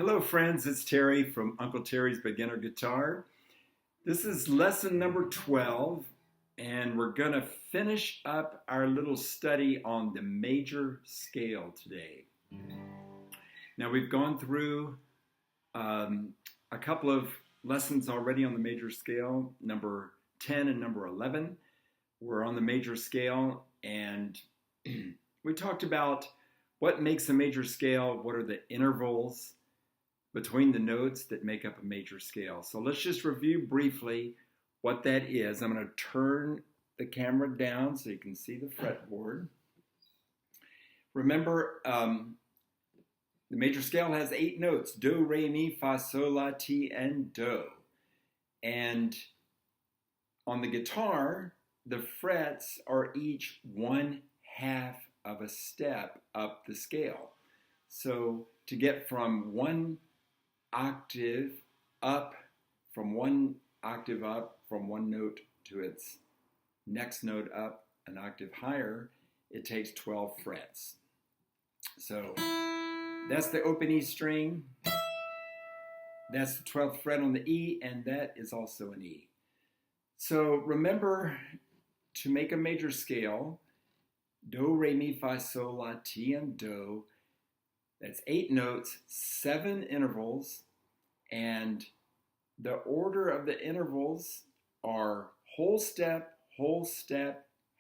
Hello, friends. It's Terry from Uncle Terry's Beginner Guitar. This is lesson number 12, and we're going to finish up our little study on the major scale today. Now, we've gone through a couple of lessons already on the major scale, number 10 and number 11. We're on the major scale, and we talked about what makes a major scale, what are the intervals between the notes that make up a major scale. So let's just review briefly what that is. I'm going to turn the camera down so you can see the fretboard. Remember, the major scale has 8 notes: do, re, mi, fa, sol, la, ti, and do. And on the guitar, the frets are each 1/2 of a step up the scale. So to get from one octave up, from one octave up, from one note to its next note up an octave higher, it takes 12 frets. So that's the open E string, that's the 12th fret on the E, and that is also an E. So remember, to make a major scale, do, re, mi, fa, sol, la, ti, and do, that's 8 notes, 7 intervals, and the order of the intervals are whole step,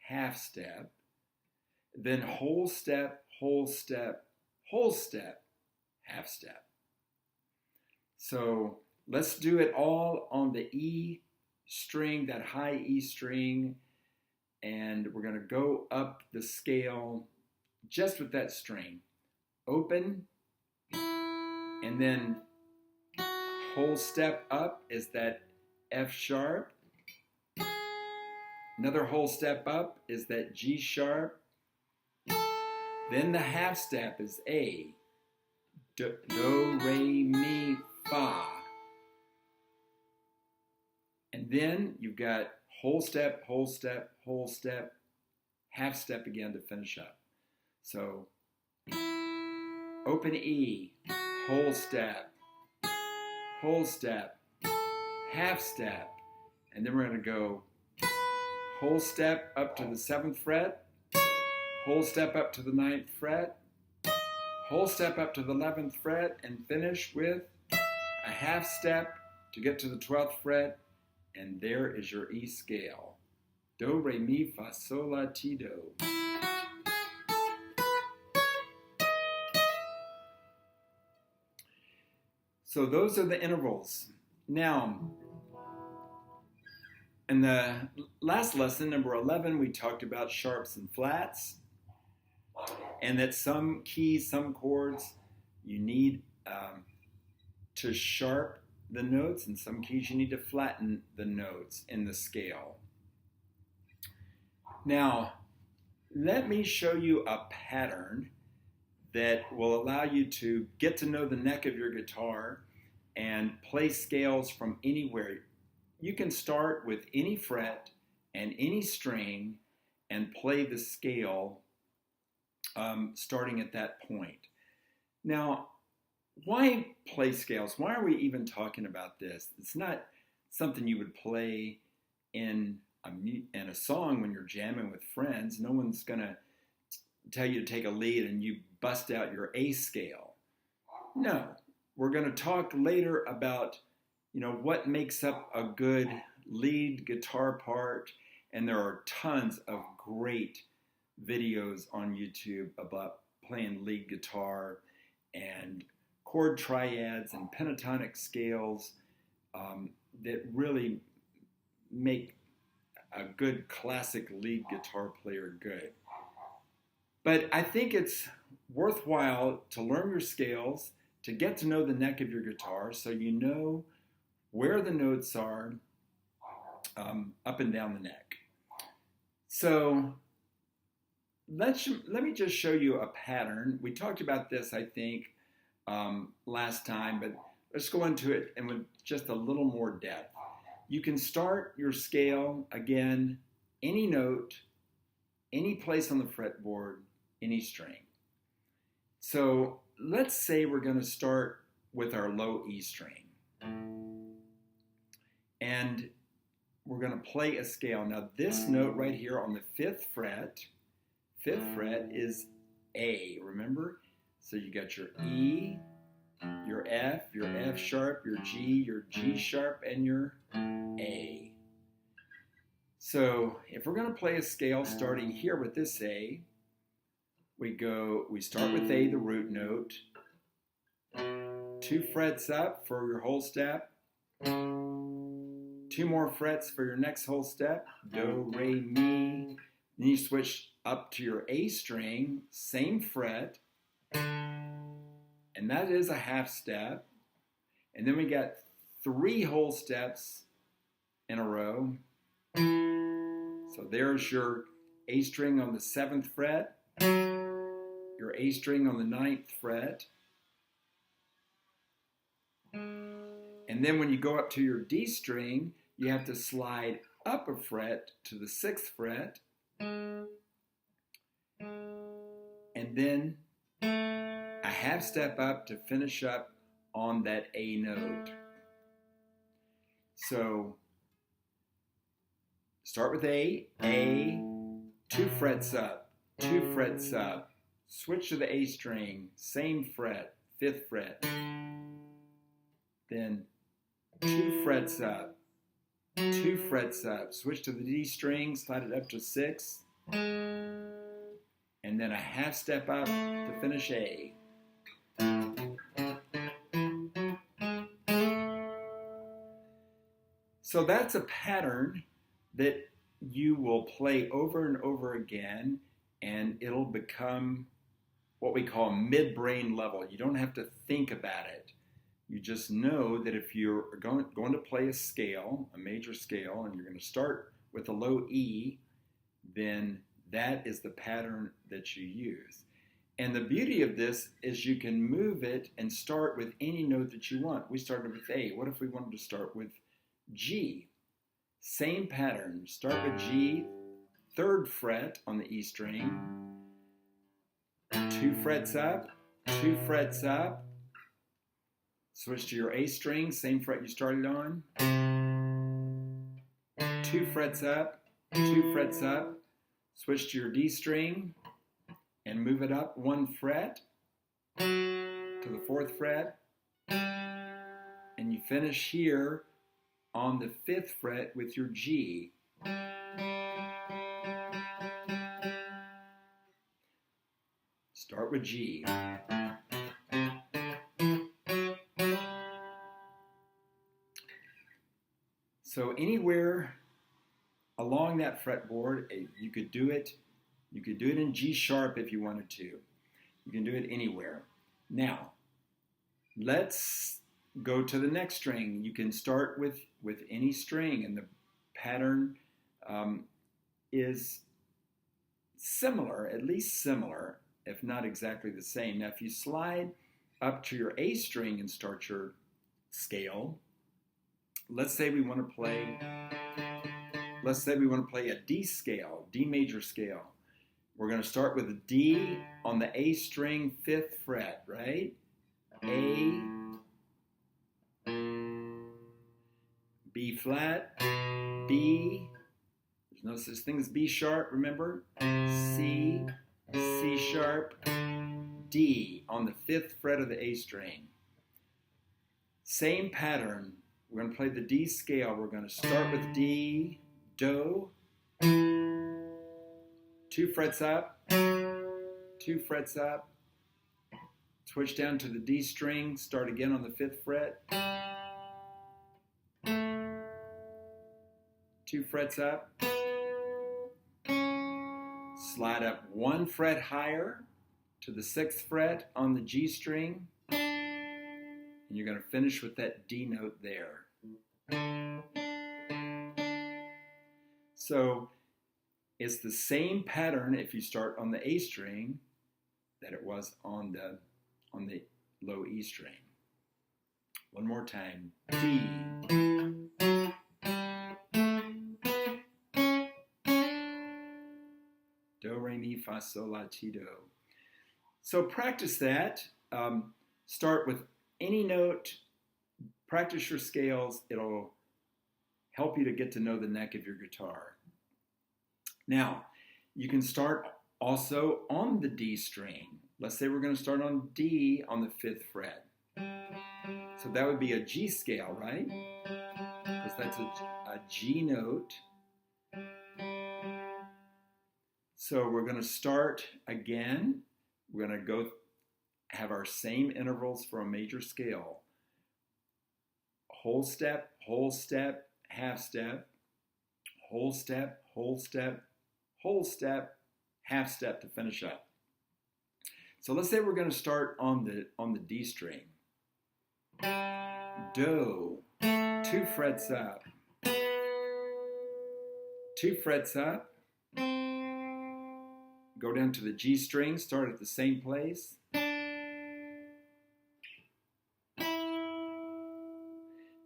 half step, then whole step, whole step, half step. So let's do it all on the E string, that high E string, and we're going to go up the scale just with that string. Open, and then whole step up is that F sharp. Another whole step up is that G sharp. Then the half step is A. Do, re, mi, fa. And then you've got whole step, half step again to finish up. So open E, whole step, half step, and then we're going to go whole step up to the 7th fret, whole step up to the 9th fret, whole step up to the 11th fret, and finish with a half step to get to the 12th fret, and there is your E scale. Do, re, mi, fa, sol, la, ti, do. So those are the intervals. Now, in the last lesson, number 11, we talked about sharps and flats, and that some keys, some chords, you need to sharp the notes, and some keys you need to flatten the notes in the scale. Now, let me show you a pattern that will allow you to get to know the neck of your guitar and play scales from anywhere. You can start with any fret and any string and play the scale starting at that point. Now, why play scales? Why are we even talking about this? It's not something you would play in a song when you're jamming with friends. No one's going to tell you to take a lead and you bust out your A scale. No, we're going to talk later about, what makes up a good lead guitar part, and there are tons of great videos on YouTube about playing lead guitar and chord triads and pentatonic scales that really make a good classic lead guitar player good. But I think it's worthwhile to learn your scales, to get to know the neck of your guitar so you know where the notes are up and down the neck. So let me just show you a pattern. We talked about this, I think, last time, but let's go into it and with just a little more depth. You can start your scale, again, any note, any place on the fretboard, any string. So let's say we're going to start with our low E string. And we're going to play a scale. Now this note right here on the fifth fret is A, remember? So you got your E, your F sharp, your G sharp, and your A. So if we're going to play a scale starting here with this A, we start with A, the root note, 2 frets up for your whole step, 2 more frets for your next whole step, do, re, mi. Then you switch up to your A string, same fret, and that is a half step. And then we got 3 whole steps in a row. So there's your A string on the 7th fret, your A string on the 9th fret. And then when you go up to your D string, you have to slide up a fret to the 6th fret, and then a half step up to finish up on that A note. So start with A, 2 frets up, 2 frets up, switch to the A string, same fret, 5th fret, then 2 frets up, 2 frets up, switch to the D string, slide it up to 6, and then a half step up to finish A. So that's a pattern that you will play over and over again, and it'll become what we call midbrain level. You don't have to think about it. You just know that if you're going to play a scale, a major scale, and you're going to start with a low E, then that is the pattern that you use. And the beauty of this is you can move it and start with any note that you want. We started with A. What if we wanted to start with G? Same pattern. Start with G, 3rd fret on the E string, 2 frets up, 2 frets up, switch to your A string, same fret you started on, 2 frets up, 2 frets up, switch to your D string, and move it up 1 fret to the 4th fret, and you finish here on the 5th fret with your G. Start with G. So anywhere along that fretboard, you could do it. You could do it in G sharp if you wanted to. You can do it anywhere. Now, let's go to the next string. You can start with any string, and the pattern is similar, at least similar, if not exactly the same. Now, if you slide up to your A string and start your scale, let's say we want to play a D scale, D major scale. We're going to start with a D on the A string, 5th fret, right? A, B flat, B, there's no such thing as B sharp, remember? C, C sharp, D on the 5th fret of the A string. Same pattern. We're going to play the D scale. We're going to start with D, Do, 2 frets up, 2 frets up, switch down to the D string, start again on the 5th fret, 2 frets up, slide up 1 fret higher to the 6th fret on the G string, and you're going to finish with that D note there. So it's the same pattern if you start on the A string that it was on the low E string. One more time. D. Do, re, mi, fa, sol, la, ti, do. So practice that. Start with any note, practice your scales. It'll help you to get to know the neck of your guitar. Now, you can start also on the D string. Let's say we're going to start on D on the 5th fret. So that would be a G scale, right? Because that's a G note. So we're going to start again. We're going to go have our same intervals for a major scale. Whole step, half step, whole step, whole step, whole step, half step to finish up. So let's say we're going to start on the D string. Do, 2 frets up, 2 frets up, go down to the G string, start at the same place.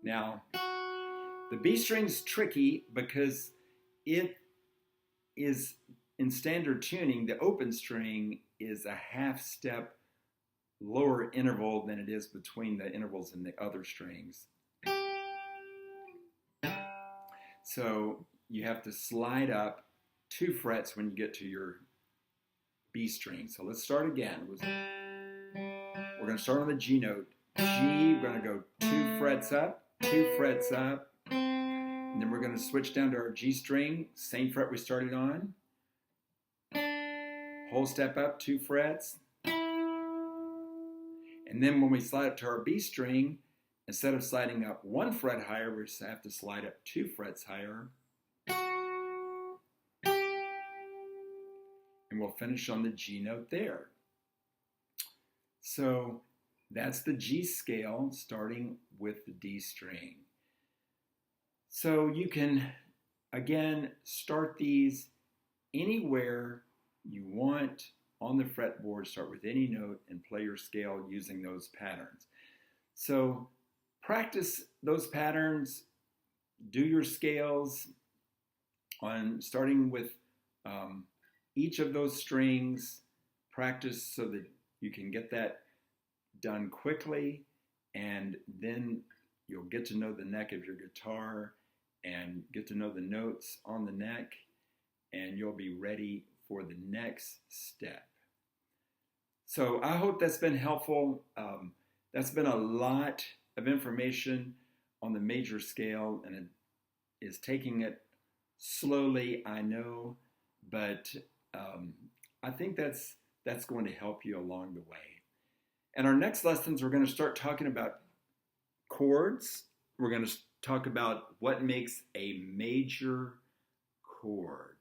Now, the B string's tricky because it is, in standard tuning, the open string is a half step lower interval than it is between the intervals in the other strings. So you have to slide up 2 frets when you get to your B string. So let's start again. We're going to start on the G note. G, we're going to go 2 frets up, 2 frets up, and then we're going to switch down to our G string, same fret we started on. Whole step up, 2 frets. And then when we slide up to our B string, instead of sliding up 1 fret higher, we just have to slide up 2 frets higher. And we'll finish on the G note there. So that's the G scale starting with the D string. So you can, again, start these anywhere you want on the fretboard. Start with any note and play your scale using those patterns. So practice those patterns, do your scales on starting with each of those strings. Practice so that you can get that done quickly, and then you'll get to know the neck of your guitar and get to know the notes on the neck, and you'll be ready for the next step. So I hope that's been helpful. That's been a lot of information on the major scale, and it is taking it slowly, I know, but I think that's going to help you along the way. And our next lessons, we're going to start talking about chords. We're going to talk about what makes a major chord.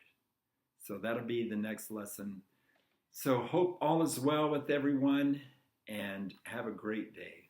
So that'll be the next lesson. So hope all is well with everyone, and have a great day.